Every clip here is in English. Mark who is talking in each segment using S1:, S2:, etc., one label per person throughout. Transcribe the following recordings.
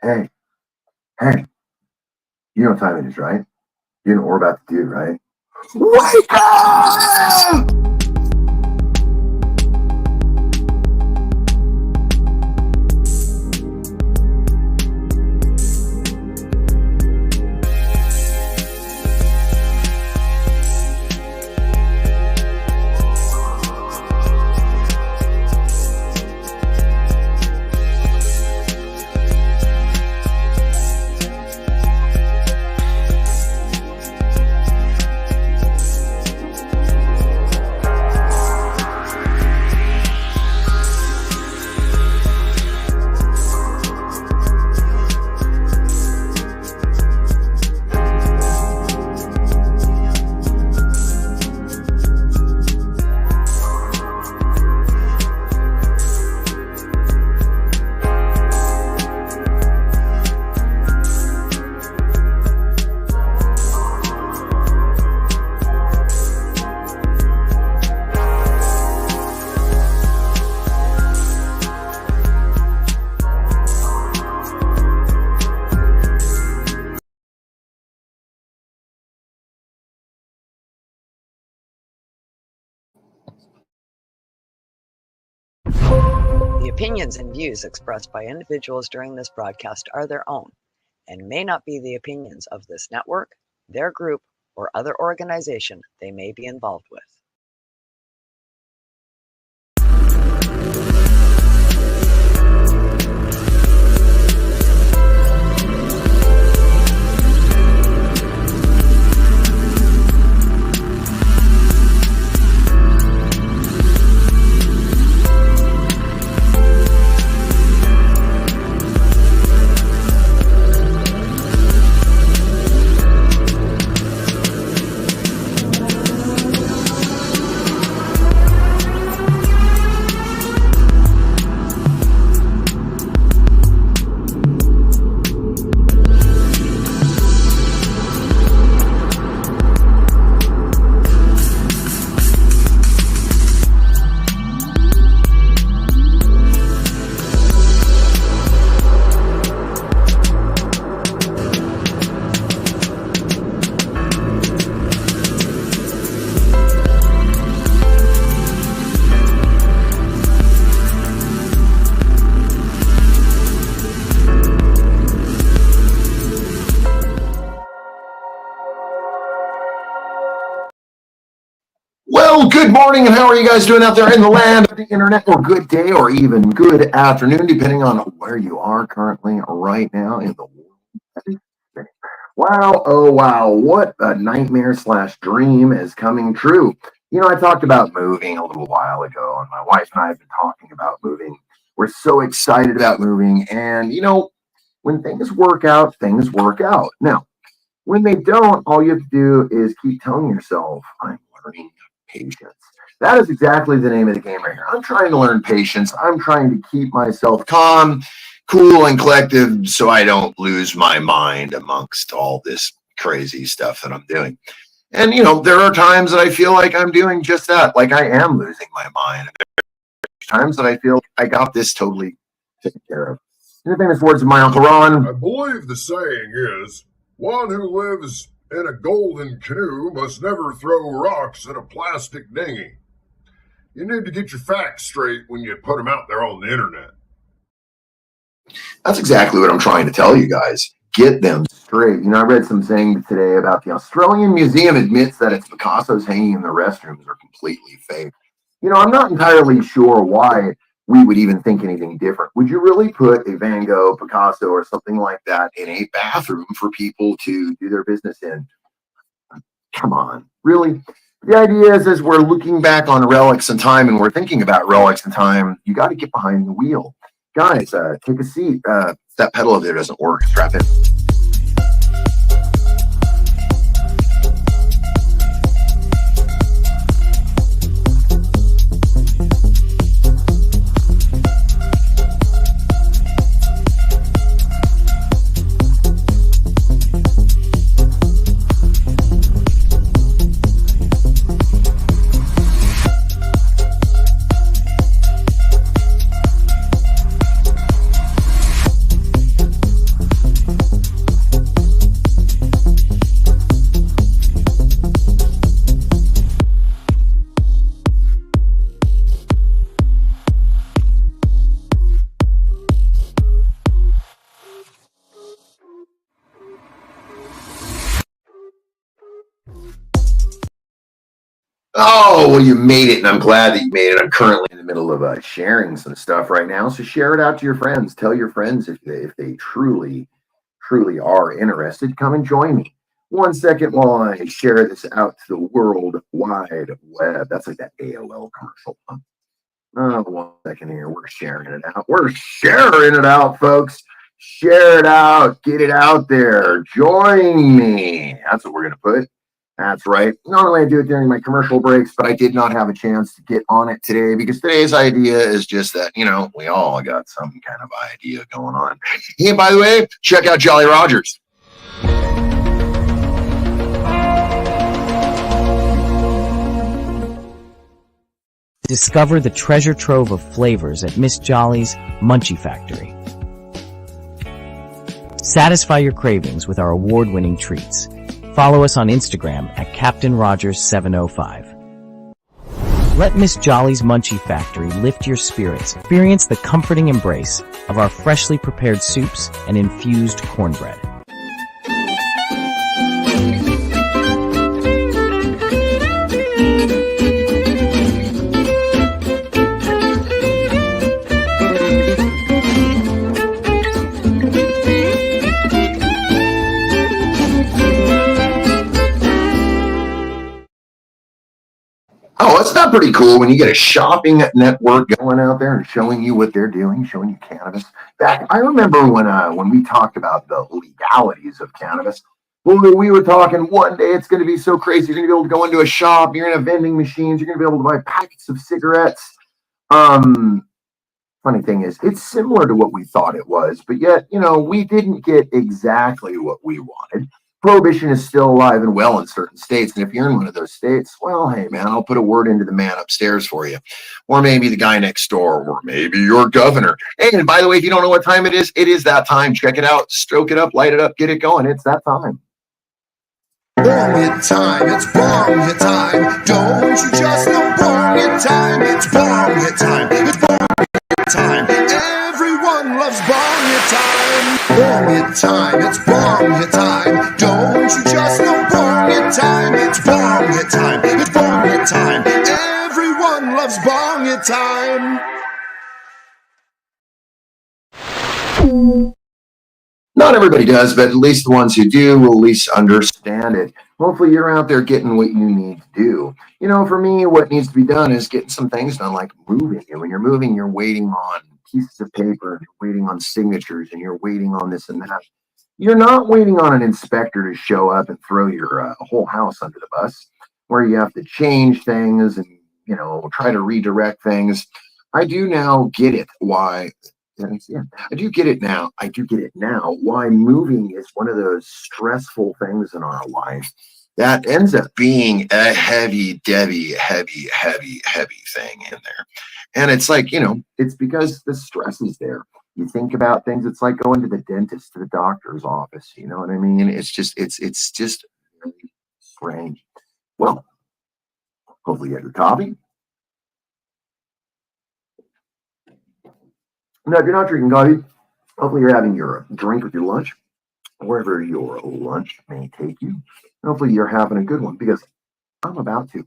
S1: Hey, hey, you know what time it is, right? You know what we're about to do, right? Wake up!
S2: The opinions and views expressed by individuals during this broadcast are their own and may not be the opinions of this network, their group, or other organization they may be involved with.
S1: Well, good morning, and how are you guys doing out there in the land of the internet, or good day, or even good afternoon, depending on where you are currently right now in the world. Wow, oh wow, what a nightmare slash dream is coming true. You know, I talked about moving a little while ago, and my wife and I have been talking about moving. We're so excited about moving, and when things work out, things work out. Now, when they don't, all you have to do is keep telling yourself, I'm learning patience. That is exactly the name of the game right here. I'm trying to learn patience. I'm trying to keep myself calm, cool, and collective so I don't lose my mind amongst all this crazy stuff that I'm doing. And, there are times that I feel like I'm doing just that, like I am losing my mind. There are times that I feel I got this totally taken care of. In the famous words of my Uncle Ron,
S3: I believe the saying is, one who lives in a golden canoe must never throw rocks at a plastic dinghy. You need to get your facts straight when you put them out there on the internet.
S1: That's exactly what I'm trying to tell you guys. Get them straight. I read some saying today about the Australian Museum admits that its Picasso's hanging in the restrooms are completely fake. I'm not entirely sure why we would even think anything different. Would you really put a Van Gogh, Picasso, or something like that in a bathroom for people to do their business in? Come on, really? The idea is, as we're looking back on relics in time and we're thinking about relics in time, you got to get behind the wheel. Guys, take a seat. That pedal over there doesn't work. Strap in. Oh, well, you made it, and I'm glad that you made it. I'm currently in the middle of sharing some stuff right now, so share it out to your friends. Tell your friends if they truly are interested, come and join me. 1 second while I share this out to the world wide web. That's like that AOL commercial. 1 second here. We're sharing it out. We're sharing it out, folks. Share it out. Get it out there. Join me. That's what we're going to put. That's right. Normally I do it during my commercial breaks, but I did not have a chance to get on it today because today's idea is just that, we all got some kind of idea going on. Hey, by the way, check out Jolly Rogers.
S4: Discover the treasure trove of flavors at Miss Jolly's Munchie Factory. Satisfy your cravings with our award-winning treats. Follow us on Instagram at Captain Rogers705. Let Miss Jolly's Munchie Factory lift your spirits. Experience the comforting embrace of our freshly prepared soups and infused cornbread.
S1: Oh, it's not pretty cool when you get a shopping network going out there and showing you what they're doing, showing you cannabis. I remember when we talked about the legalities of cannabis. We were talking one day it's going to be so crazy. You're going to be able to go into a shop. You're going to have vending machines. You're going to be able to buy packets of cigarettes. Funny thing is, it's similar to what we thought it was, but yet, we didn't get exactly what we wanted. Prohibition is still alive and well in certain states. And if you're in one of those states, well, hey, man, I'll put a word into the man upstairs for you. Or maybe the guy next door, or maybe your governor. And by the way, if you don't know what time it is that time. Check it out, stroke it up, light it up, get it going. It's that time.
S5: Bong it time, it's bong it time. Don't you just know bong it time? It's bong it time, it's bong it time. Everyone loves bong it time. Bong it time, it's bong it time. Don't you just know bong it time? It's bong it time, it's bong it time. Everyone loves bong it time.
S1: Not everybody does, but at least the ones who do will at least understand it. Hopefully you're out there getting what you need to do. For me, what needs to be done is getting some things done, like moving. And when you're moving, you're waiting on pieces of paper, and you're waiting on signatures, and you're waiting on this and that. You're not waiting on an inspector to show up and throw your whole house under the bus, where you have to change things and, try to redirect things. I do now get it why. Yeah, I do get it now. Why moving is one of those stressful things in our life that ends up being a heavy thing in there. And it's like, it's because the stress is there. You think about things. It's like going to the dentist, to the doctor's office. You know what I mean? It's just really strange. Well, hopefully you have your coffee. Now, if you're not drinking coffee, hopefully you're having your drink with your lunch, wherever your lunch may take you. Hopefully you're having a good one, because I'm about to.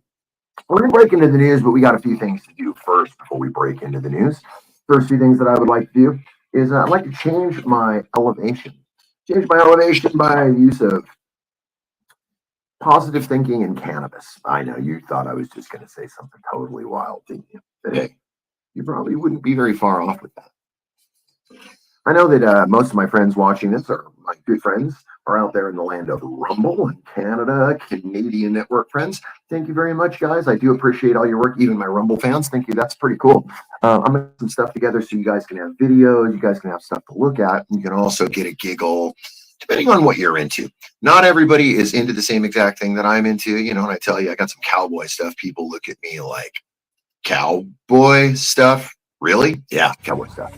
S1: We're going to break into the news, but we got a few things to do first before we break into the news. First few things that I would like to do is I'd like to change my elevation. Change my elevation by use of positive thinking in cannabis. I know you thought I was just going to say something totally wild, didn't you? But hey, you probably wouldn't be very far off with that. I know that most of my friends watching this, are my good friends, are out there in the land of Rumble and Canada, Canadian network friends. Thank you very much, guys. I do appreciate all your work, even my Rumble fans. Thank you. That's pretty cool. I'm going to put some stuff together so you guys can have videos. You guys can have stuff to look at. You can also get a giggle, depending on what you're into. Not everybody is into the same exact thing that I'm into. And I tell you, I got some cowboy stuff. People look at me like, cowboy stuff? Really? Yeah, cowboy stuff.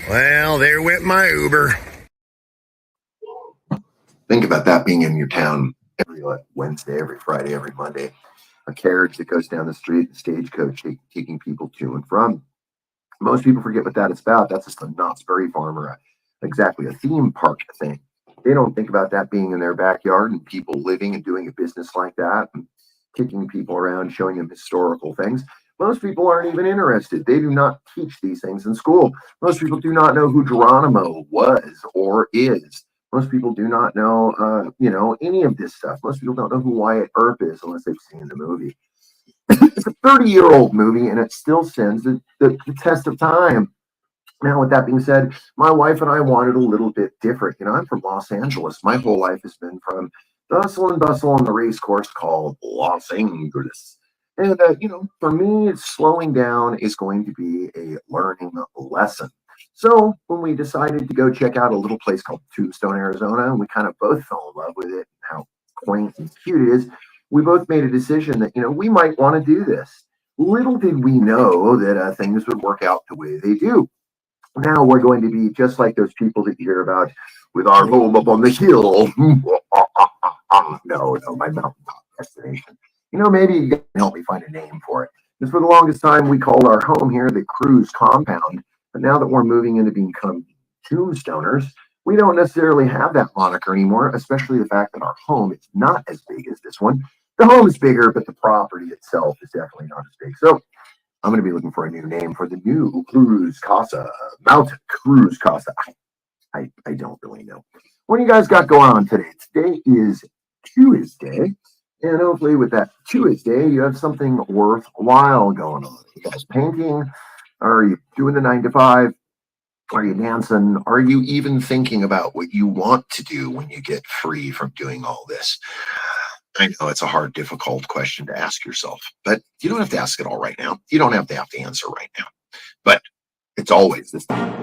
S1: Well, there went my Uber. Think about that being in your town every Wednesday, every Friday, every Monday. A carriage that goes down the street, the stagecoach taking people to and from. Most people forget what that is about. That's just a Knott's Berry Farm or exactly a theme park thing. They don't think about that being in their backyard and people living and doing a business like that and kicking people around, showing them historical things. Most people aren't even interested. They do not teach these things in school. Most people do not know who Geronimo was or is. Most people do not know, any of this stuff. Most people don't know who Wyatt Earp is unless they've seen the movie. It's a 30-year-old movie, and it still stands the test of time. Now, with that being said, my wife and I wanted a little bit different. I'm from Los Angeles. My whole life has been from the hustle and bustle on the race course called Los Angeles. And, for me, slowing down is going to be a learning lesson. So when we decided to go check out a little place called Tombstone, Arizona, and we kind of both fell in love with it, how quaint and cute it is, we both made a decision that, we might want to do this. Little did we know that things would work out the way they do. Now we're going to be just like those people that you hear about with our home up on the hill. No, my mountaintop destination. Maybe you can help me find a name for it. Because for the longest time, we called our home here the Cruise Compound. But now that we're moving into becoming tombstoners, we don't necessarily have that moniker anymore, especially the fact that our home is not as big as this one. The home is bigger, but the property itself is definitely not as big. So I'm going to be looking for a new name for the new Cruise Casa, Mount Cruise Casa. I don't really know. What do you guys got going on today? Today is Tuesday, and hopefully with that Tuesday, you have something worthwhile going on. Are you guys painting? Are you doing the 9 to 5? Are you dancing? Are you even thinking about what you want to do when you get free from doing all this? I know it's a hard, difficult question to ask yourself, but you don't have to ask it all right now. You don't have to answer right now, but it's always this time.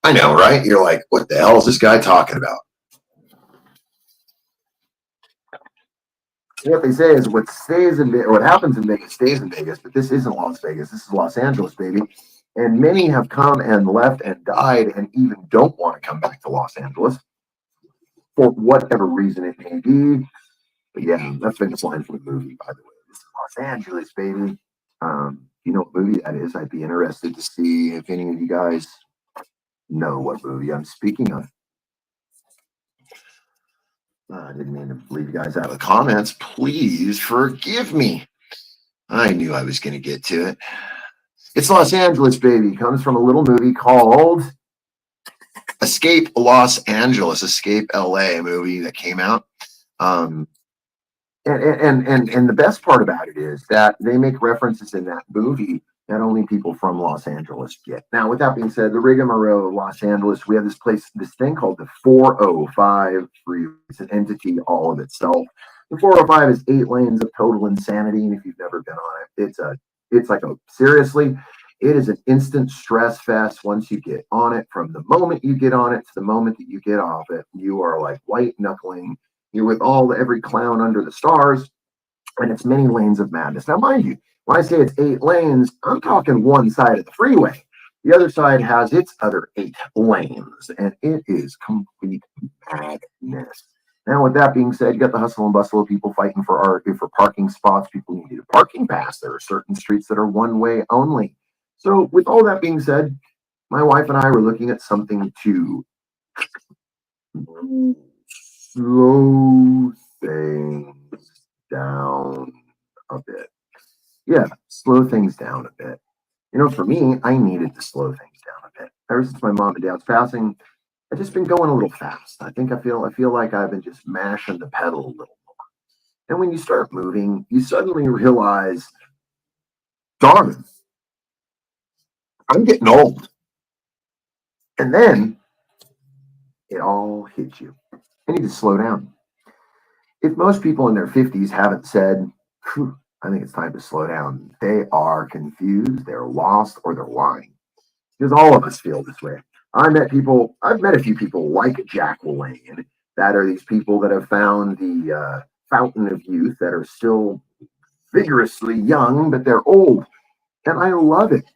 S1: I know, right? You're like, what the hell is this guy talking about? What they say is what stays in or what happens in Vegas stays in Vegas, but this isn't Las Vegas. This is Los Angeles, baby. And many have come and left and died and even don't want to come back to Los Angeles for whatever reason it may be. But yeah, that's famous line from the movie, by the way. This is Los Angeles, baby. You know what movie that is? I'd be interested to see if any of you guys know what movie I'm speaking of. I didn't mean to leave you guys out of the comments. Please forgive me. I knew I was going to get to it. It's Los Angeles, baby. It comes from a little movie called Escape Los Angeles, Escape LA, movie that came out. And the best part about it is that they make references in that movie that only people from Los Angeles get. Now, with that being said, the rigmarole of Los Angeles, we have this thing called the 405 freeway. It's an entity all of itself. The 405 is 8 lanes of total insanity, and if you've never been on it, seriously, it is an instant stress fest once you get on it. From the moment you get on it to the moment that you get off it, you are like white knuckling. You're with every clown under the stars, and it's many lanes of madness. Now, mind you, when I say it's 8 lanes, I'm talking one side of the freeway. The other side has its other 8 lanes, and it is complete madness. Now, with that being said, you got the hustle and bustle of people fighting for parking spots. People need a parking pass. There are certain streets that are one way only. So, with all that being said, my wife and I were looking at something to slow things down a bit. Yeah, slow things down a bit. For me, I needed to slow things down a bit. Ever since my mom and dad's passing, I've just been going a little fast. I feel like I've been just mashing the pedal a little more. And when you start moving, you suddenly realize, darn, I'm getting old. And then it all hits you. I need to slow down. If most people in their 50s haven't said, I think it's time to slow down, they are confused, they're lost, or they're lying. Because all of us feel this way. I've met a few people like Jack LaLanne that are these people that have found the fountain of youth that are still vigorously young, but they're old. And I love it.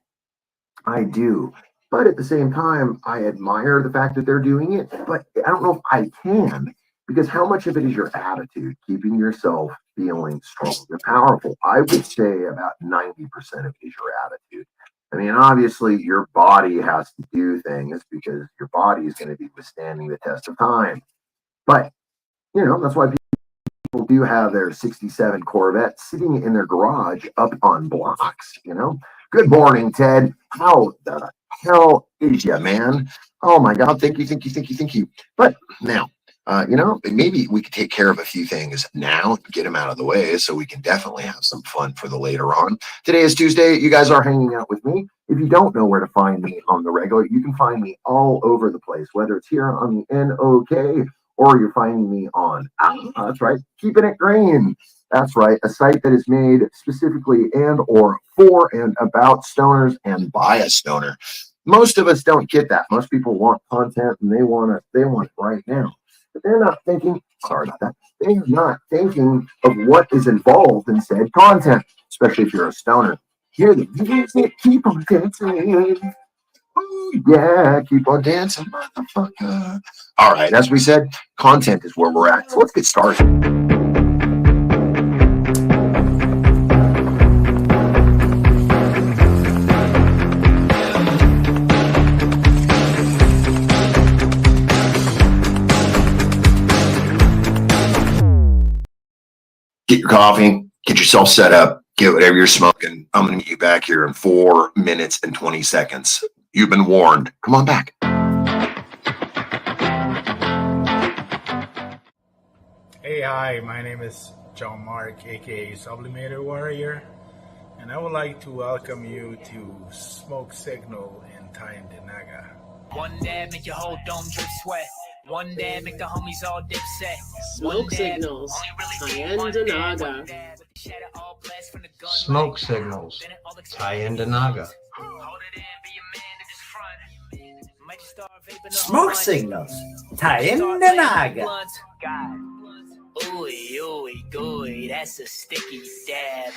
S1: I do. But at the same time, I admire the fact that they're doing it, but I don't know if I can, because how much of it is your attitude, keeping yourself feeling strong and powerful? I would say about 90% of it is your attitude. I mean, obviously, your body has to do things because your body is going to be withstanding the test of time. But, that's why people do have their 67 Corvettes sitting in their garage up on blocks. Good morning, Ted. How the hell is ya, man? Oh my God. Thank you. But now, maybe we could take care of a few things now, get them out of the way so we can definitely have some fun for the later on. Today is Tuesday. You guys are hanging out with me. If you don't know where to find me on the regular, you can find me all over the place, whether it's here on the NOK or you're finding me on, that's right, Keeping It Green. That's right, a site that is made specifically and or for and about stoners and by a stoner. Most of us don't get that. Most people want content and they want it right now. But they're not thinking, sorry about that, they're not thinking of what is involved in said content, especially if you're a stoner. Hear the music, keep on dancing. Oh, yeah, keep on dancing, motherfucker. All right, as we said, content is where we're at. So let's get started. Get your coffee, get yourself set up, get whatever you're smoking. I'm going to meet you back here in 4 minutes and 20 seconds. You've been warned. Come on back.
S6: Hey, hi, my name is John Mark, aka Sublimator Warrior, and I would like to welcome you to Smoke Signal in Tyendinaga.
S7: One dab make your whole dome drip sweat. One dab make the homies all dip set.
S8: Smoke Signals, Tyendinaga.
S9: Smoke Signals, Tyendinaga.
S10: Smoke Signals, Tyendinaga.
S7: Ooey, ooey, gooey, that's a sticky dab.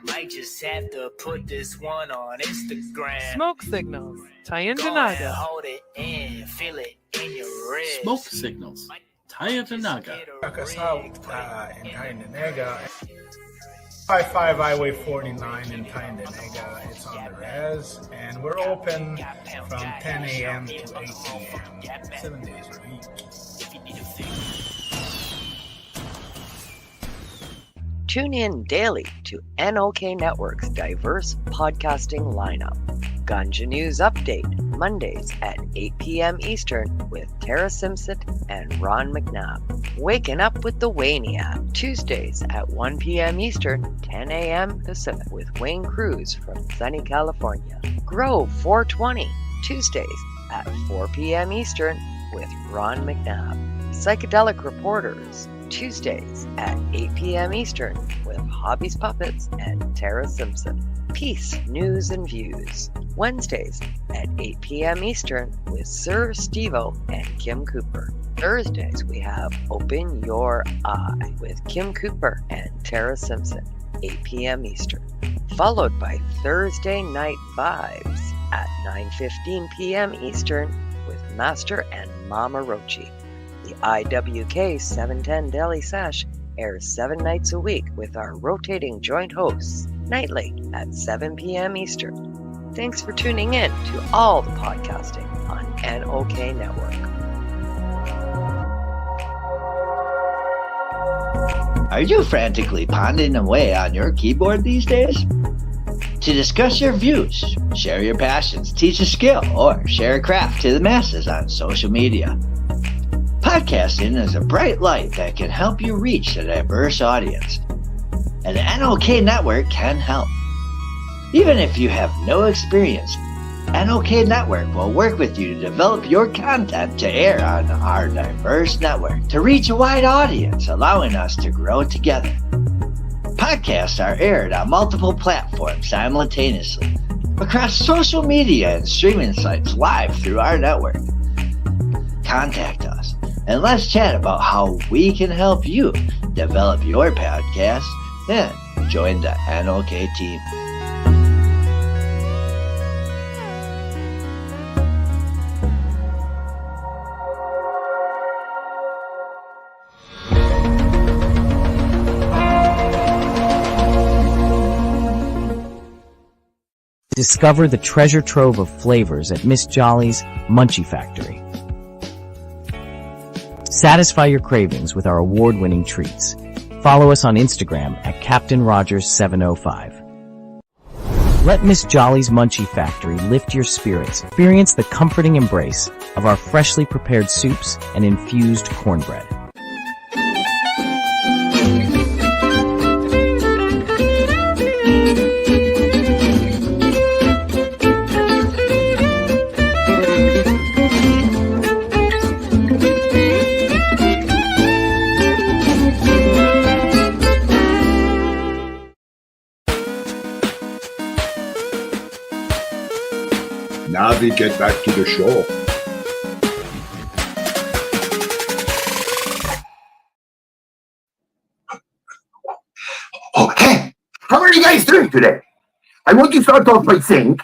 S7: Might just have to put this one on Instagram.
S11: Smoke Signals, Tyendinaga.
S7: Hold it in, feel it in your wrist.
S10: Smoke Signals, Tyendinaga.
S6: Check us out in Tyendinaga. 55 Highway 49 in Tyendinaga. It's on the res, and we're open from 10 a.m. to 8 p.m. 7 days a week.
S2: Tune in daily to NOK Network's diverse podcasting lineup. Ganja News Update, Mondays at 8 p.m. Eastern with Tara Simpson and Ron McNabb. Waking Up with the Wayniac, Tuesdays at 1 p.m. Eastern, 10 a.m. Pacific with Wayne Cruz from sunny California. Grow 420, Tuesdays at 4 p.m. Eastern with Ron McNabb. Psychedelic Reporters, Tuesdays at 8 p.m. Eastern with Hobbies Puppets and Tara Simpson. Peace, News and Views, Wednesdays at 8 p.m. Eastern with Sir Stevo and Kim Cooper. Thursdays we have Open Your Eye with Kim Cooper and Tara Simpson, 8 p.m. Eastern. Followed by Thursday Night Vibes at 9:15 p.m. Eastern with Master and Mama Rochi. The IWK 710 Daily Sesh airs 7 nights a week with our rotating joint hosts, nightly at 7 p.m. Eastern. Thanks for tuning in to all the podcasting on NOK Network.
S12: Are you frantically pounding away on your keyboard these days? To discuss your views, share your passions, teach a skill, or share a craft to the masses on social media, podcasting is a bright light that can help you reach a diverse audience, and the NOK Network can help. Even if you have no experience, NOK Network will work with you to develop your content to air on our diverse network to reach a wide audience, allowing us to grow together. Podcasts are aired on multiple platforms simultaneously, across social media and streaming sites live through our network. Contact us and let's chat about how we can help you develop your podcast and join the NOK team.
S4: Discover the treasure trove of flavors at Miss Jolly's Munchie Factory. Satisfy your cravings with our award-winning treats. Follow us on Instagram at Captain Rogers 705. Let Miss Jolly's Munchie Factory lift your spirits. Experience the comforting embrace of our freshly prepared soups and infused cornbread.
S3: Now we get back to the show.
S1: Oh, hey, how are you guys doing today? I want to start off by saying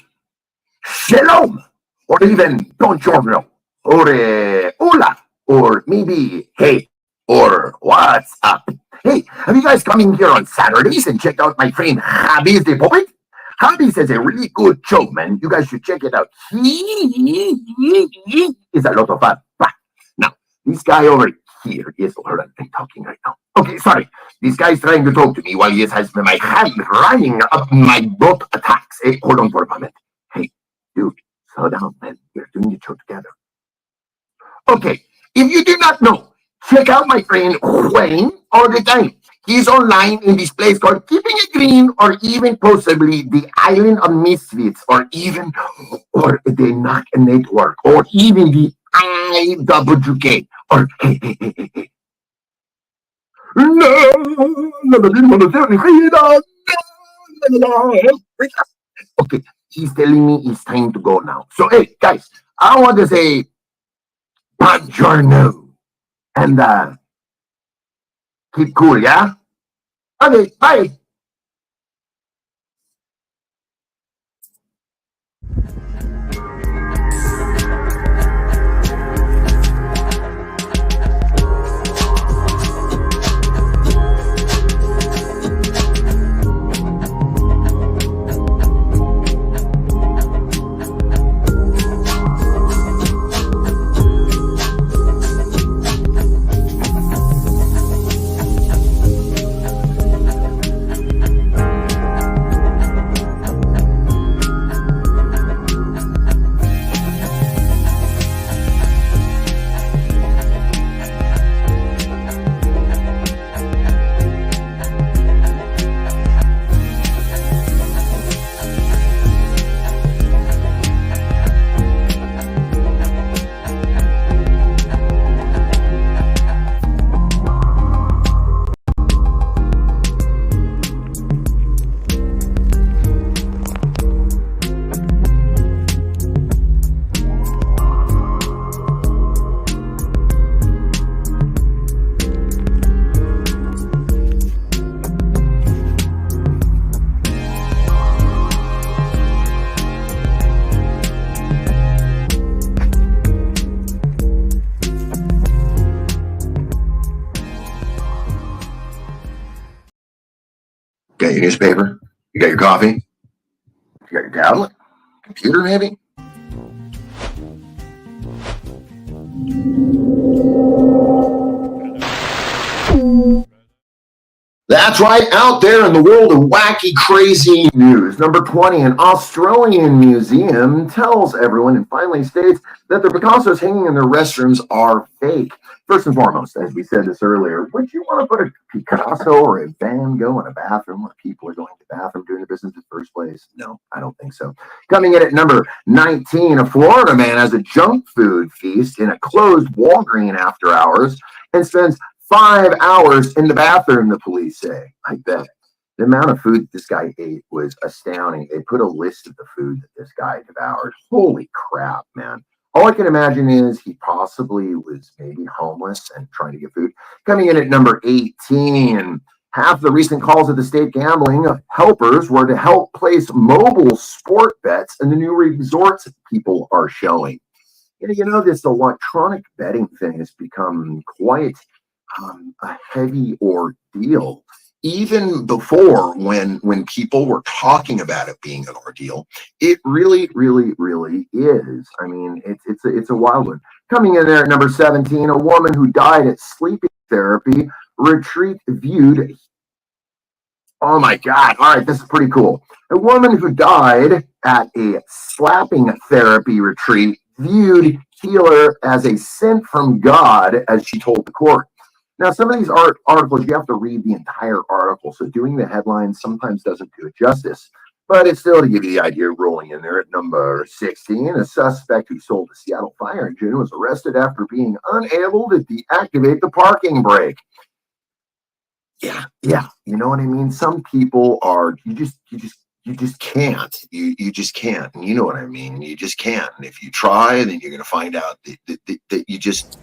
S1: shalom, or even buongiorno, or hola, or maybe hey, or what's up. Hey, have you guys come in here on Saturdays and checked out my friend Javi's the Poet? Javi's has a really good show, man. You guys should check it out. He is a lot of fun. Now, this guy over here is, hold on, I'm talking right now. Okay, sorry. This guy's trying to talk to me while he has my hand running up my butt attacks. Hey, hold on for a moment. Hey, dude, slow down, man. We're doing the show together. Okay, if you do not know, check out my friend Wayne all the time. He's online in this place called Keeping It Green, or even possibly the Island of Misfits, or the Knock Network, or even the IWK, or okay, he's telling me it's time to go now. So, hey, guys, I want to say buongiorno and keep cool, yeah? Okay, bye. Got your newspaper? You got your coffee? You got your tablet? Computer, maybe? That's right, out there in the world of wacky, crazy news. Number 20, an Australian museum tells everyone and finally states that the Picassos hanging in their restrooms are fake. First and foremost, as we said this earlier, would you want to put a Picasso or a Van Gogh in a bathroom where people are going to the bathroom doing the business in the first place? No, I don't think so. Coming in at number 19, a Florida man has a junk food feast in a closed Walgreens after hours and spends 5 hours in the bathroom, the police say. I bet. The amount of food this guy ate was astounding. They put a list of the food that this guy devoured. Holy crap, man. All I can imagine is he possibly was maybe homeless and trying to get food. Coming in at number 18, half the recent calls of the state gambling helpers were to help place mobile sport bets in the new resorts people are showing. You know, this electronic betting thing has become quite a heavy ordeal. even before when people were talking about it being an ordeal, it really, really, really is. I mean, it's a wild one. Coming in there at number 17, a woman who died at sleeping therapy retreat viewed. Oh my God. All right, this is pretty cool. A woman who died at a slapping therapy retreat viewed healer as a sent from God, as she told the court. Now, some of these articles, you have to read the entire article, so doing the headlines sometimes doesn't do it justice. But it's still to give you the idea, rolling in there at number 16. A suspect who sold a Seattle fire engine was arrested after being unable to deactivate the parking brake. Yeah, you know what I mean? Some people are, you just can't. You just can't. And you know what I mean? You just can't. And if you try, then you're going to find out that you just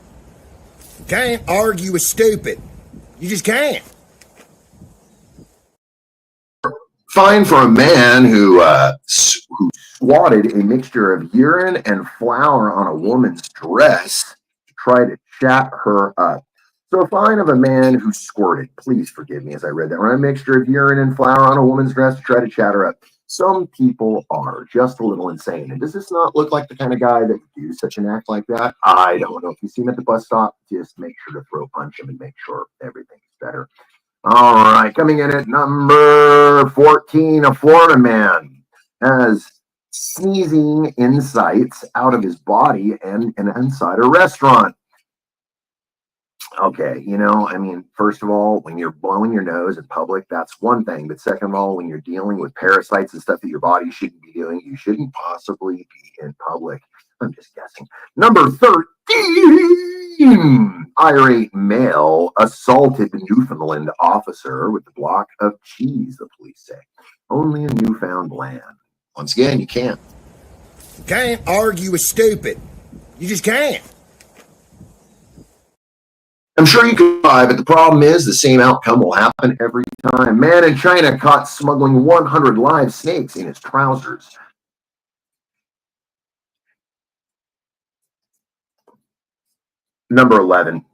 S5: can't argue with stupid. You just can't.
S1: Fine for a man who swatted a mixture of urine and flour on a woman's dress to try to chat her up. So a fine of a man who squirted, please forgive me as I read that, a mixture of urine and flour on a woman's dress to try to chat her up. Some people are just a little insane. And does this not look like the kind of guy that would do such an act like that? I don't know. If you see him at the bus stop, just make sure to throw punch him and make sure everything's better. All right, coming in at number 14, a Florida man has sneezing insights out of his body and inside a restaurant. Okay, I mean, first of all, when you're blowing your nose in public, that's one thing. But second of all, when you're dealing with parasites and stuff that your body shouldn't be doing, you shouldn't possibly be in public. I'm just guessing. Number 13, irate male assaulted Newfoundland officer with a block of cheese, the police say. Only in Newfoundland. Once again, you can't.
S5: Can't argue with stupid. You just can't.
S1: I'm sure you could try, but the problem is the same outcome will happen every time. Man in China caught smuggling 100 live snakes in his trousers. Number 11.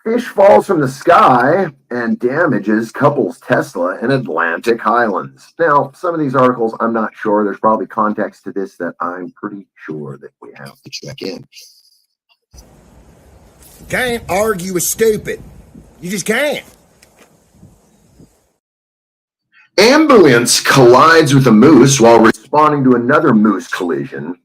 S1: Fish falls from the sky and damages couple's Tesla in Atlantic Highlands. Now, some of these articles, I'm not sure. There's probably context to this that I'm pretty sure that we have to check in.
S5: Can't argue with stupid. You just can't.
S1: Ambulance collides with a moose while responding to another moose collision.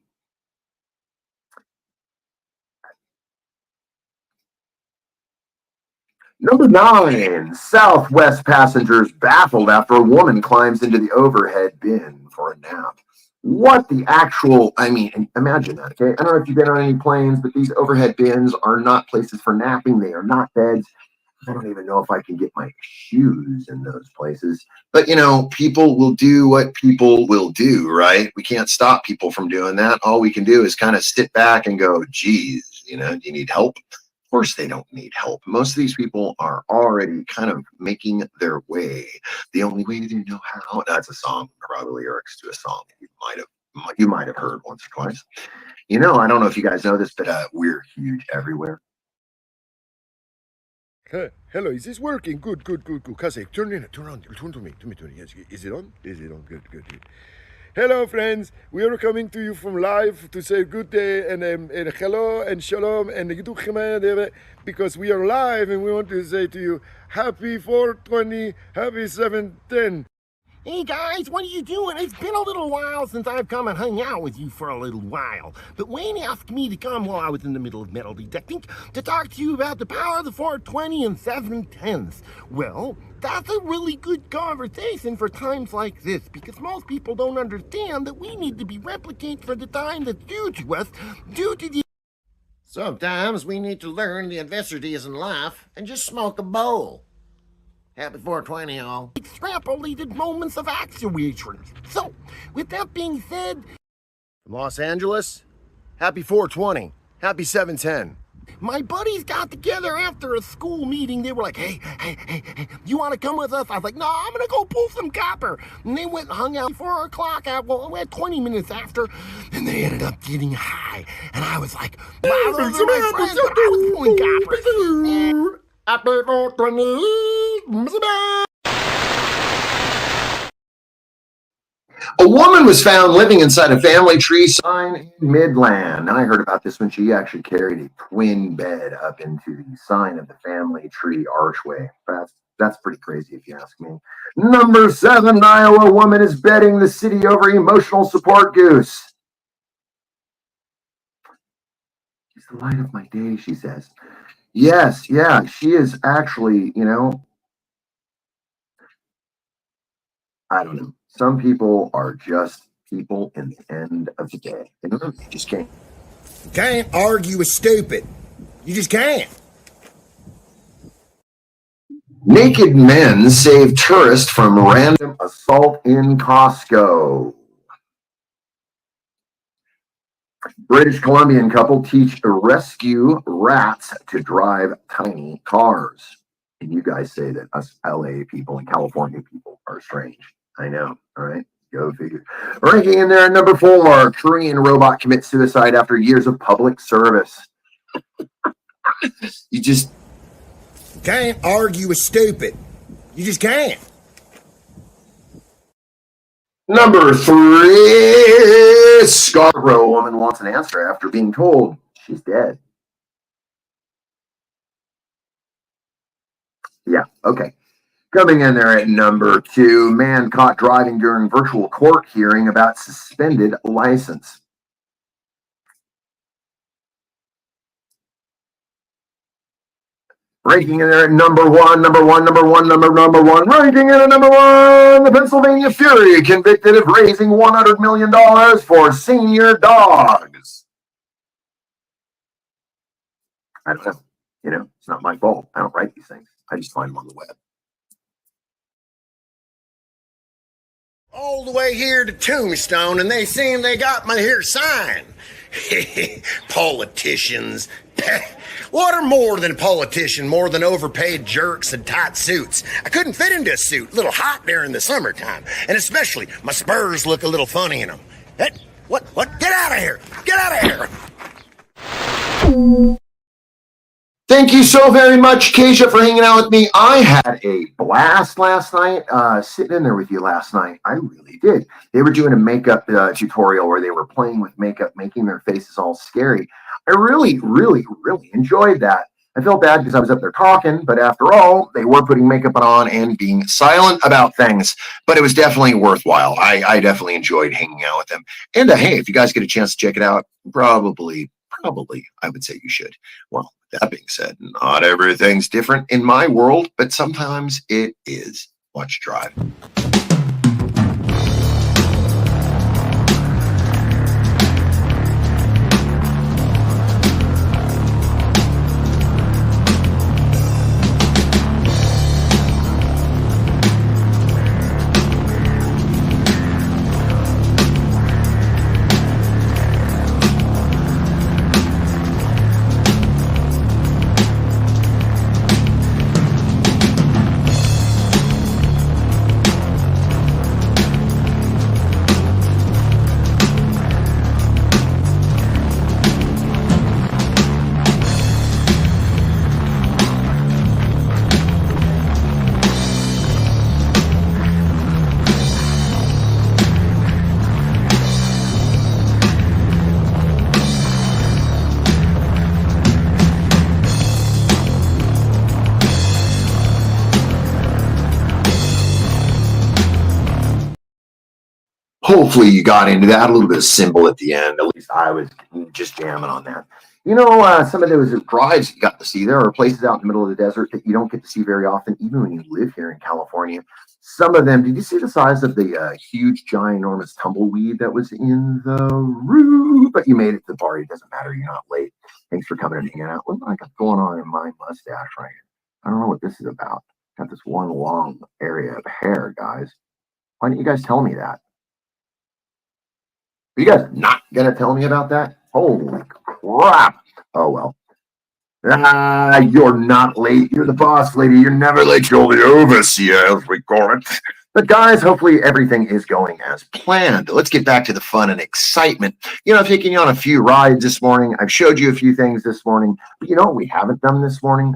S1: Number 9, Southwest passengers baffled after a woman climbs into the overhead bin for a nap. What the actual, I mean, imagine that, okay? I don't know if you've been on any planes, but these overhead bins are not places for napping. They are not beds. I don't even know if I can get my shoes in those places. But, people will do what people will do, right? We can't stop people from doing that. All we can do is kind of sit back and go, geez, do you need help? Of course they don't need help. Most of these people are already kind of making their way. The only way they know how. That's a song, probably lyrics to a song you might have heard once or twice. I don't know if you guys know this, but we're huge everywhere.
S3: Hello, is this working? Good. Kase, turn on. Turn to me. Yes, is it on? Good. Hello, friends. We are coming to you from live to say good day and hello and shalom and because we are live and we want to say to you happy 420, happy 710.
S5: Hey guys, what are you doing? It's been a little while since I've come and hung out with you for a little while. But Wayne asked me to come while I was in the middle of metal detecting to talk to you about the power of the 420 and 7/10. Well, that's a really good conversation for times like this because most people don't understand that we need to be replicated for the time that's due to us due to the... Sometimes we need to learn the adversities in life and just smoke a bowl. Happy 420, all. Extrapolated moments of actuation. So, with that being said...
S13: From Los Angeles, happy 420, happy 710.
S5: My buddies got together after a school meeting. They were like, hey, you want to come with us? I was like, no, I'm going to go pull some copper. And they went and hung out 4 o'clock, well, 20 minutes after, and they ended up getting high. And I was like, wow, those are my friends, but I was pulling copper. Happy 420.
S1: A woman was found living inside a family tree sign in Midland. I heard about this when she actually carried a twin bed up into the sign of the family tree archway. That's pretty crazy if you ask me. Number 7, Iowa woman is betting the city over emotional support goose. She's the light of my day, she says. Yes, yeah, she is actually, I don't know. Some people are just people in the end of the day. You just can't.
S13: You can't argue with stupid. You just can't.
S1: Naked men save tourist from random assault in Costco. British Columbian couple teach rescue rats to drive tiny cars. And you guys say that us LA people and California people are strange. I know. All right. Go figure. Ranking in there at number 4, Korean robot commits suicide after years of public service. You
S13: can't argue with stupid. You just can't.
S1: Number 3, Scarborough woman wants an answer after being told she's dead. Yeah, okay. Coming in there at number 2, man caught driving during virtual court hearing about suspended license. Ranking in there at number 1, ranking in at number 1, the Pennsylvania Fury convicted of raising $100 million for senior dogs. I don't know. It's not my fault. I don't write these things. I just find them on the web.
S13: All the way here to Tombstone, and they seem they got my here sign. Politicians. What are more than a politician? More than overpaid jerks and tight suits. I couldn't fit into a suit. A little hot there in the summertime. And especially, my spurs look a little funny in them. What? Get out of here! Get out of here!
S1: Thank you so very much, Keisha, for hanging out with me. I had a blast last night, sitting in there with you last night. I really did. They were doing a makeup tutorial where they were playing with makeup, making their faces all scary. I really, really, really enjoyed that. I felt bad because I was up there talking, but after all, they were putting makeup on and being silent about things. But it was definitely worthwhile. I definitely enjoyed hanging out with them. And hey, if you guys get a chance to check it out, probably, I would say you should. Well, that being said, not everything's different in my world, but sometimes it is. Watch Drive. Hopefully you got into that. A little bit of symbol at the end. At least I was just jamming on that. Some of those drives you got to see, there are places out in the middle of the desert that you don't get to see very often, even when you live here in California. Some of them, did you see the size of the huge, ginormous tumbleweed that was in the roof? But you made it to the party. It doesn't matter. You're not late. Thanks for coming and hanging out. What do I got going on in my mustache right here? I don't know what this is about. Got this one long area of hair, guys. Why didn't you guys tell me that? Are you guys not going to tell me about that? Holy crap. Oh, well. You're not late. You're the boss lady. You're never late. You're the overseer, as we call it. But guys, hopefully everything is going as planned. Let's get back to the fun and excitement. I've taken you on a few rides this morning. I've showed you a few things this morning. But you know what we haven't done this morning?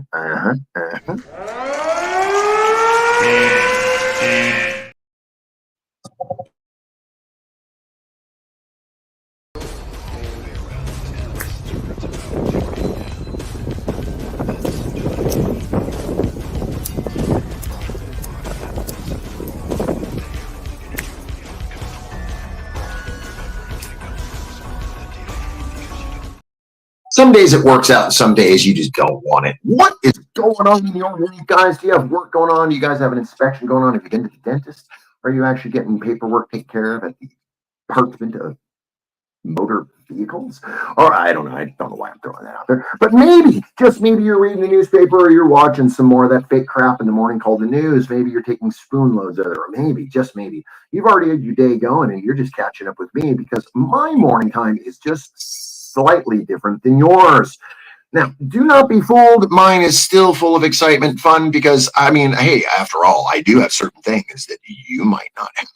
S1: Some days it works out, some days you just don't want it. What is going on in your world, guys? Do you have work going on? Do you guys have an inspection going on? Have you been to the dentist? Are you actually getting paperwork taken care of at the Department of Motor Vehicles? Or I don't know why I'm throwing that out there. But maybe, just maybe you're reading the newspaper or you're watching some more of that fake crap in the morning called the news. Maybe you're taking spoon loads of it, or maybe, just maybe, you've already had your day going and you're just catching up with me because my morning time is just slightly different than yours. Now, do not be fooled. Mine is still full of excitement, fun, because, I mean, hey, after all, I do have certain things that you might not have.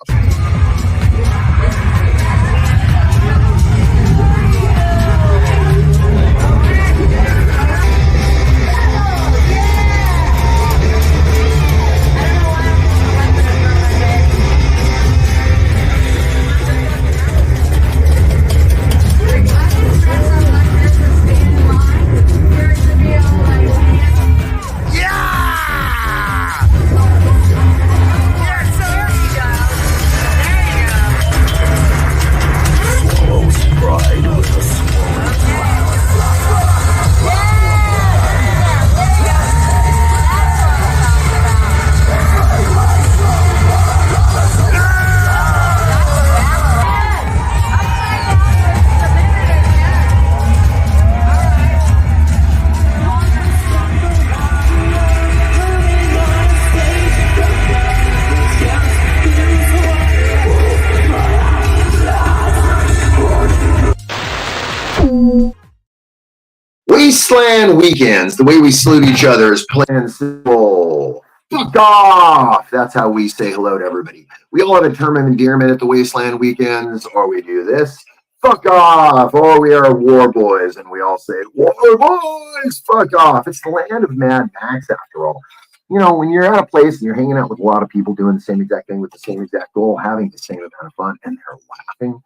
S1: Wasteland weekends. The way we salute each other is plain and simple. Fuck off! That's how we say hello to everybody. We all have a term of endearment at the Wasteland weekends, or we do this. Fuck off! Or we are war boys, and we all say, war boys, fuck off. It's the land of Mad Max, after all. You know, when you're at a place and you're hanging out with a lot of people doing the same exact thing with the same exact goal, having the same amount of fun, and they're laughing,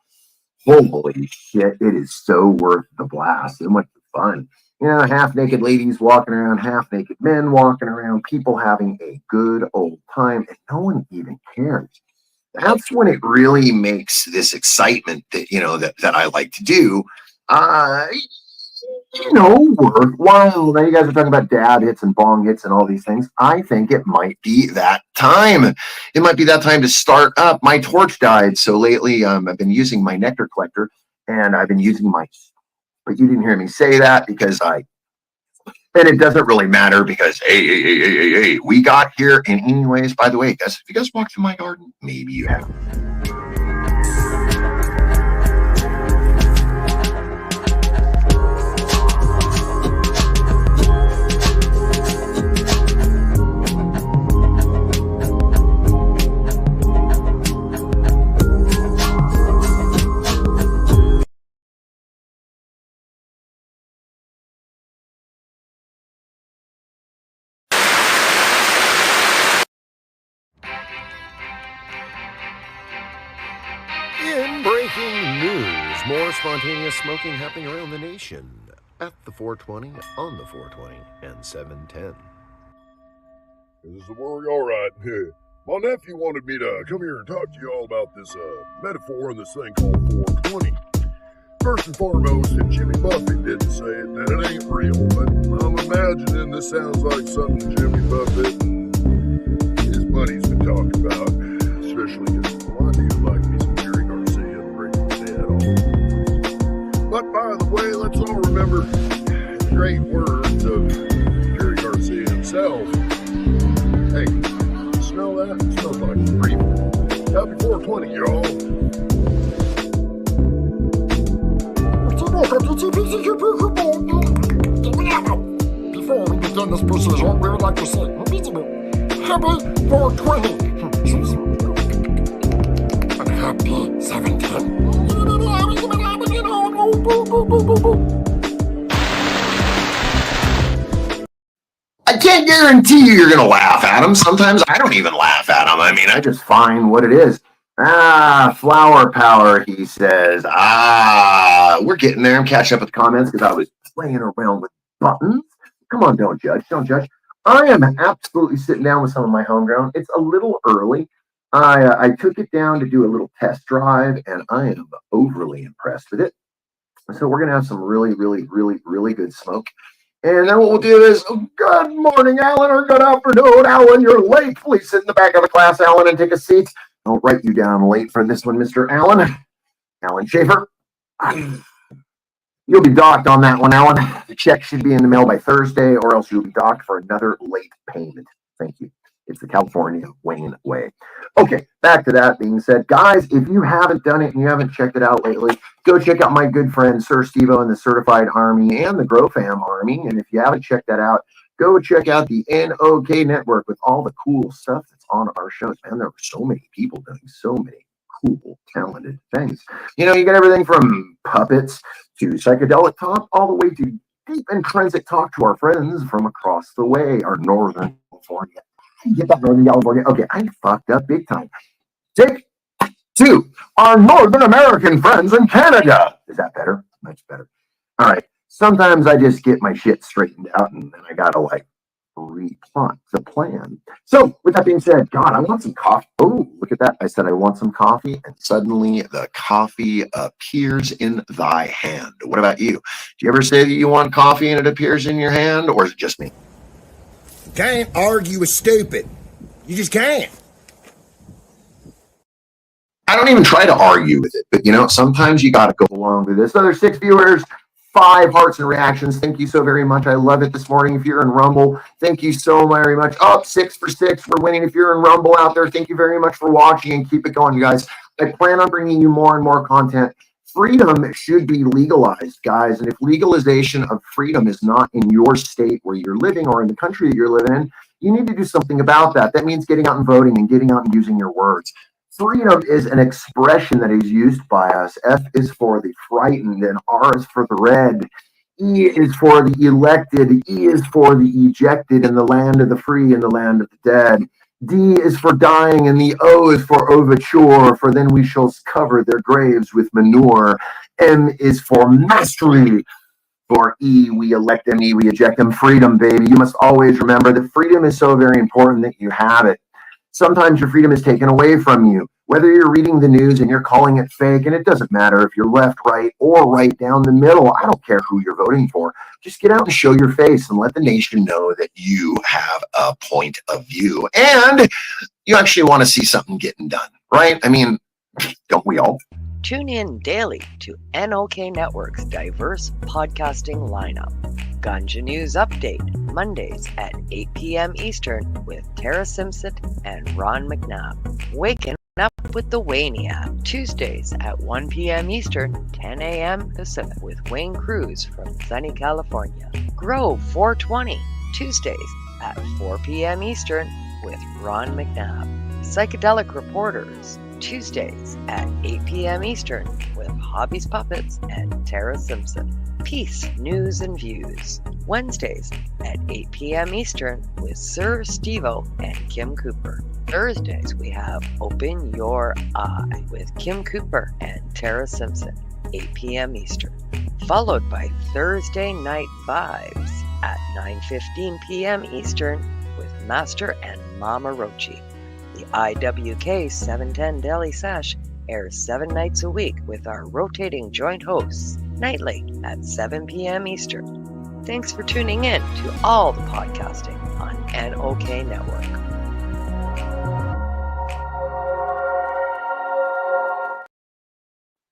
S1: holy shit, it is so worth the blast. So much fun. You know, half-naked ladies walking around, half-naked men walking around, people having a good old time, and no one even cares. That's when it really makes this excitement that, you know, that I like to do, worthwhile. Now you guys are talking about dad hits and bong hits and all these things. I think it might be that time. It might be that time to start up. My torch died, so lately I've been using my nectar collector, and I've been using my... But you didn't hear me say that because and it doesn't really matter because, hey, we got here. And anyways, by the way, guys, if you guys walked through my garden, maybe you have.
S14: In breaking news, more spontaneous smoking happening around the nation at the 420, on the 420, and 710.
S3: This is where we all right. My nephew wanted me to come here and talk to you all about this metaphor and this thing called 420. First and foremost, if Jimmy Buffett didn't say it, then it ain't real. But I'm imagining this sounds like something Jimmy Buffett and his buddies would talk about, especially because I do like me some Jerry Garcia and Breaking Dead all. But by the way, let's all remember the great words of Jerry Garcia himself. Hey, smell that? It smells like free. Happy 420, y'all.
S15: Before we begin this procedure, we would like to say happy 420 and happy 710.
S1: I can't guarantee you're going to laugh at them. Sometimes I don't even laugh at them. I mean, I just find what it is. Flower power, he says. We're getting there. I'm catching up with the comments because I was playing around with buttons. Come on, don't judge. Don't judge. I am absolutely sitting down with some of my homegrown. It's a little early. I took it down to do a little test drive, and I am overly impressed with it. So we're gonna have some really, really, really, really good smoke. And then what we'll do is, good morning, Alan, or good afternoon, Alan. You're late. Please sit in the back of the class, Alan, and take a seat. I'll write you down late for this one, Mr. Allen. Alan Schaefer. You'll be docked on that one, Alan. The check should be in the mail by Thursday, or else you'll be docked for another late payment. Thank you. It's the California Wayne way. Okay, back to that being said, guys, if you haven't done it and you haven't checked it out lately, go check out my good friend Sir Steve-O and the Certified Army and the GrowFam Army. And if you haven't checked that out, go check out the NOK Network with all the cool stuff that's on our shows. Man, there are so many people doing so many cool, talented things. You know, you get everything from puppets to psychedelic talk, all the way to deep intrinsic talk to our friends from across the way, our Northern California. Get that Northern California. Okay, I fucked up big time. Take two, our Northern American friends in Canada. Is that better? Much better. All right. Sometimes I just get my shit straightened out and then I gotta like replot the plan. So with that being said, God, I want some coffee. Oh, look at that. I said I want some coffee, and suddenly the coffee appears in thy hand. What about you? Do you ever say that you want coffee and it appears in your hand, or is it just me?
S13: Can't argue with stupid. You just can't.
S1: I don't even try to argue with it, but you know, sometimes you got to go along with this. Other 6 viewers, 5 hearts and reactions. Thank you so very much. I love it this morning. If you're in Rumble, thank you so very much. Up 6 for 6 for winning. If you're in Rumble out there, thank you very much for watching and keep it going, you guys. I plan on bringing you more and more content. Freedom should be legalized, guys. And if legalization of freedom is not in your state where you're living or in the country that you're living in, you need to do something about that. That means getting out and voting and getting out and using your words. Freedom is an expression that is used by us. F is for the frightened, and R is for the red. E is for the elected. E is for the ejected in the land of the free and the land of the dead. D is for dying, and the O is for overture, for then we shall cover their graves with manure. M is for mastery. For E, we elect them. E, we eject them. Freedom, baby. You must always remember that freedom is so very important that you have it. Sometimes your freedom is taken away from you. Whether you're reading the news and you're calling it fake, and it doesn't matter if you're left, right, or right down the middle. I don't care who you're voting for. Just get out and show your face and let the nation know that you have a point of view and you actually want to see something getting done, right? I mean, don't we all?
S2: Tune in daily to NOK Network's diverse podcasting lineup. Ganja News Update, Mondays at 8 p.m. Eastern with Tara Simpson and Ron McNabb. Waking Up with the Wayniac, Tuesdays at 1 p.m. Eastern, 10 a.m. Pacific with Wayne Cruz from sunny California. Grow 420, Tuesdays at 4 p.m. Eastern with Ron McNabb. Psychedelic Reporters, Tuesdays at 8 p.m. Eastern with Hobbies Puppets and Tara Simpson. Peace, News, and Views, Wednesdays at 8 p.m. Eastern with Sir Steve-O and Kim Cooper. Thursdays we have Open Your Eye with Kim Cooper and Tara Simpson, 8 p.m. Eastern. Followed by Thursday Night Vibes at 9:15 p.m. Eastern with Master and Mama Rochi. The IWK 710 Daily Sesh airs 7 nights a week with our rotating joint hosts nightly at 7 p.m. Eastern. Thanks for tuning in to all the podcasting on NOK Network.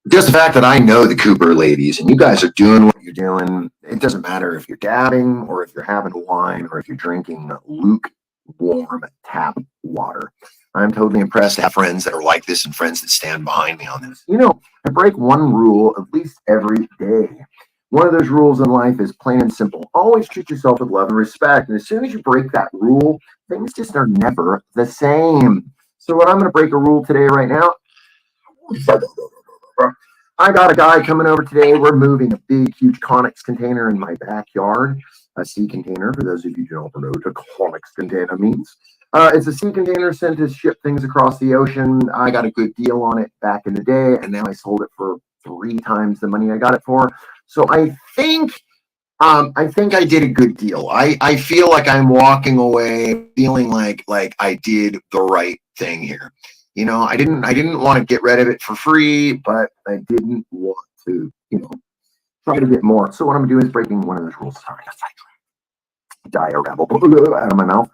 S1: Just the fact that I know the Cooper ladies and you guys are doing what you're doing, it doesn't matter if you're dabbing or if you're having wine or if you're drinking lukewarm tap water. I'm totally impressed to have friends that are like this and friends that stand behind me on this. You know, I break one rule at least every day. One of those rules in life is plain and simple. Always treat yourself with love and respect. And as soon as you break that rule, things just are never the same. So what I'm going to break a rule today right now. I got a guy coming over today. We're moving a big, huge Conex container in my backyard. A sea container, for those of you who don't know what a Conex container means. It's a sea container sent to ship things across the ocean. I got a good deal on it back in the day, and now I sold it for 3 times the money I got it for. So I think I did a good deal. I feel like I'm walking away feeling like I did the right thing here. You know, I didn't want to get rid of it for free, but I didn't want to, try to get more. So what I'm doing is breaking one of those rules. Sorry, diarrhea out of my mouth.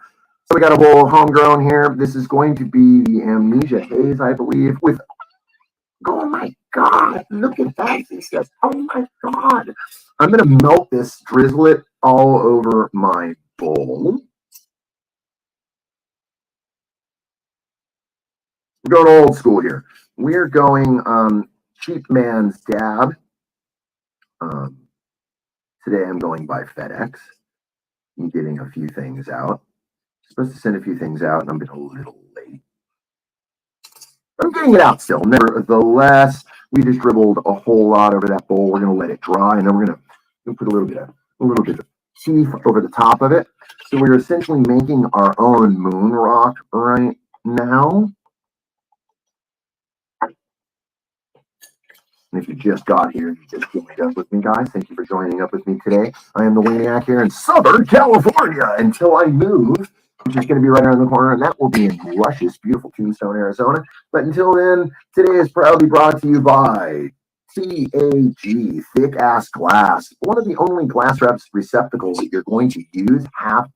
S1: So we got a bowl of homegrown here. This is going to be the Amnesia Haze, I believe, with, oh my God, look at that, he says, oh my God. I'm going to melt this, drizzle it all over my bowl. We're going old school here. We're going cheap man's dab. Today I'm going by FedEx. I'm getting a few things out. Supposed to send a few things out, and I'm a little late. I'm getting it out still. Nevertheless, we just dribbled a whole lot over that bowl. We're going to let it dry, and then we're going to put a little bit of teeth over the top of it. So we're essentially making our own moon rock right now. And if you just got here, you just joined up with me, guys. Thank you for joining up with me today. I am the Wayniac here in Southern California until I move, which is going to be right around the corner, and that will be in luscious, beautiful Tombstone, Arizona. But until then, today is proudly brought to you by TAG, Thick Ass Glass. One of the only glass receptacles that you're going to use,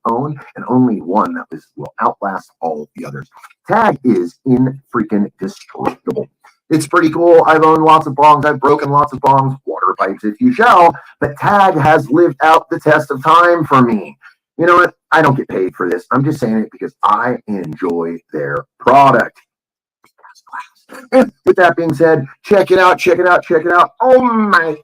S1: own, and only one that will outlast all of the others. TAG is indestructible. It's pretty cool. I've owned lots of bongs. I've broken lots of bongs, water pipes if you shall, but TAG has lived out the test of time for me. You know what? I don't get paid for this. I'm just saying it because I enjoy their product. And with that being said, check it out, check it out, check it out. Oh my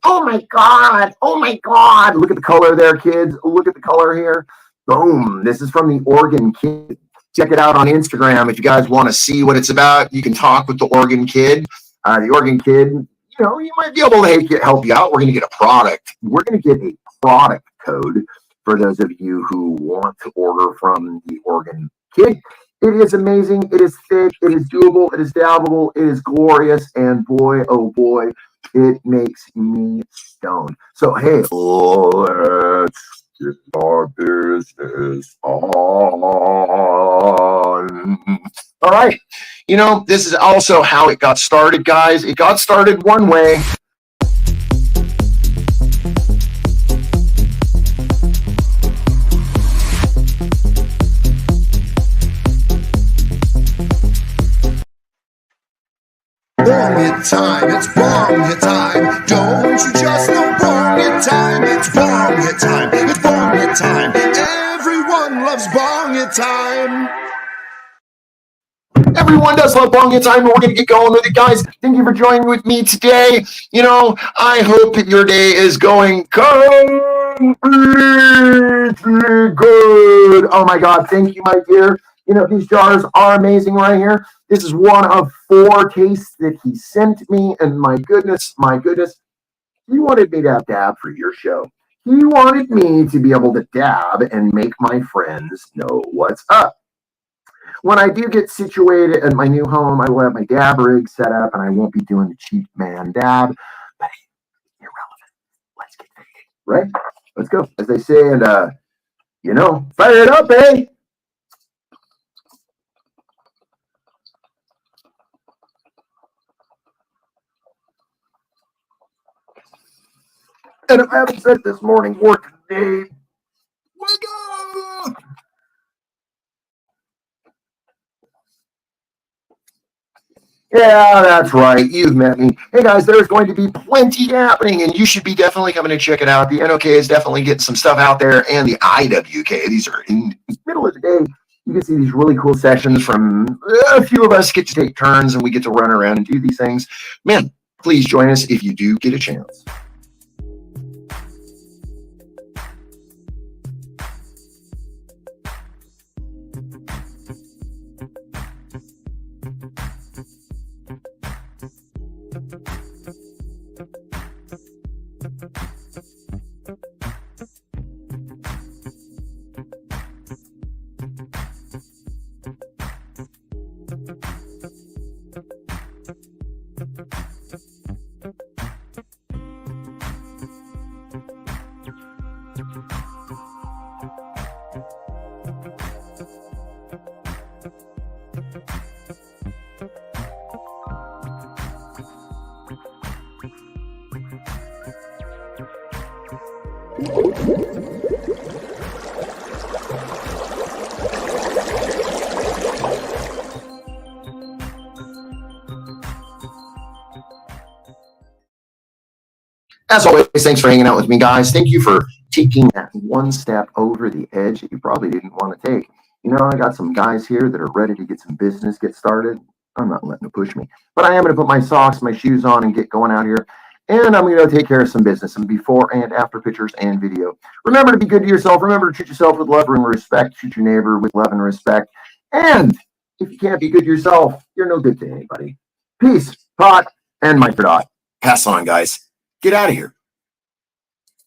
S1: God. Oh my God. Look at the color there, kids. Look at the color here. Boom. This is from the Oregon Kid. Check it out on Instagram if you guys want to see what it's about. You can talk with the Oregon Kid. The Oregon Kid, you might be able to help you out. We're going to get a product. We're going to get a product code for those of you who want to order from the Oregon Kid. It is amazing. It is thick. It is doable. It is dabbable. It is glorious. And boy, oh boy, it makes me stoned. So, hey, let's get our business on. All right. This is also how it got started, guys. It got started one way.
S5: Bong it time, it's bong it time. Don't you just know bong it time? It's bong it time, it's bong it time. Everyone loves bong it time.
S1: Everyone does love bong it time, and we're going to get going with it, guys. Thank you for joining with me today. I hope that your day is going completely good. Oh my God, thank you, my dear. These jars are amazing right here. This is one of 4 tastes that he sent me, and my goodness, he wanted me to have dab for your show. He wanted me to be able to dab and make my friends know what's up. When I do get situated at my new home, I will have my dab rig set up, and I won't be doing the cheap man dab, but irrelevant. Let's get faded, right? Let's go, as they say, and fire it up, eh? And if I haven't said this morning or today, wake up! Yeah, that's right. You've met me. Hey, guys, there's going to be plenty happening, and you should be definitely coming to check it out. The NOK is definitely getting some stuff out there, and the IWK. These are in the middle of the day. You can see these really cool sessions from a few of us get to take turns, and we get to run around and do these things. Man, please join us if you do get a chance. As always, thanks for hanging out with me, guys. Thank you for taking that one step over the edge that you probably didn't want to take. You know, I got some guys here that are ready to get some business get started. I'm not letting it push me, but I am going to put my socks, my shoes on and get going out here. And I'm going to take care of some business, some before and after pictures and video. Remember to be good to yourself. Remember to treat yourself with love and respect. Treat your neighbor with love and respect. And if you can't be good to yourself, you're no good to anybody. Peace, pot, and Microdot. Pass on, guys. Get out of here.